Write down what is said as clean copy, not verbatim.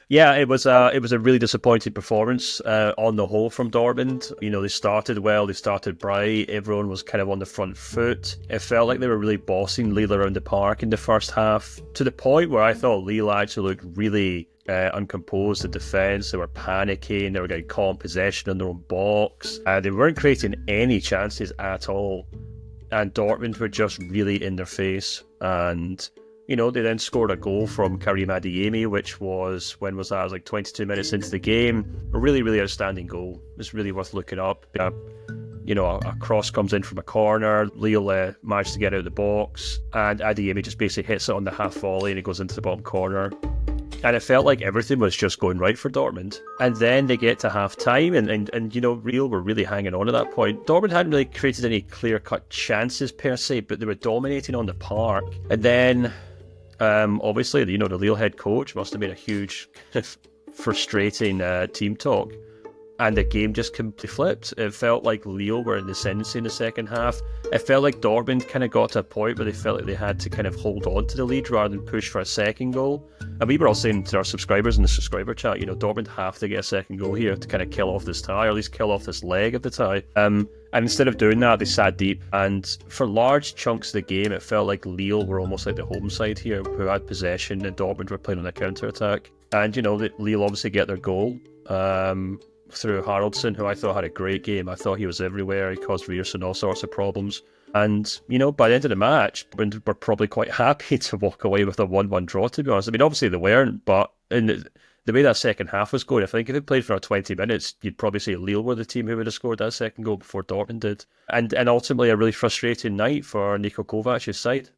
Yeah, it was a really disappointing performance on the whole from Dortmund. They started well, they started bright, everyone was kind of on the front foot. It felt like they were really bossing Lille around the park in the first half, to the point where I thought Lille actually looked really uncomposed in defence. They were panicking, they were getting caught in possession in their own box. They weren't creating any chances at all, and Dortmund were just really in their face. And they then scored a goal from Karim Adeyemi, which was, when was that? It was like 22 minutes into the game. A really, really outstanding goal. It's really worth looking up. A cross comes in from a corner. Lille managed to get out of the box, and Adeyemi just basically hits it on the half volley, and it goes into the bottom corner. And it felt like everything was just going right for Dortmund. And then they get to half time, and Real were really hanging on at that point. Dortmund hadn't really created any clear-cut chances per se, but they were dominating on the park. And then, obviously, the Lille head coach must have been a huge, frustrating team talk. And the game just completely flipped. It felt like Lille were in the ascendancy in the second half. It felt like Dortmund kind of got to a point where they felt like they had to kind of hold on to the lead rather than push for a second goal. And we were all saying to our subscribers in the subscriber chat, Dortmund have to get a second goal here to kind of kill off this tie, or at least kill off this leg of the tie. And instead of doing that, they sat deep. And for large chunks of the game, it felt like Lille were almost like the home side here, who had possession, and Dortmund were playing on a counter-attack. And, Lille obviously get their goal. Through Haraldson, who I thought had a great game. I thought he was everywhere. He caused Ryerson all sorts of problems. And, by the end of the match, we're probably quite happy to walk away with a 1-1 draw, to be honest. I mean, obviously they weren't, but in the way that second half was going, I think if it played for 20 minutes, you'd probably say Lille were the team who would have scored that second goal before Dortmund did. And ultimately a really frustrating night for Niko Kovac's side.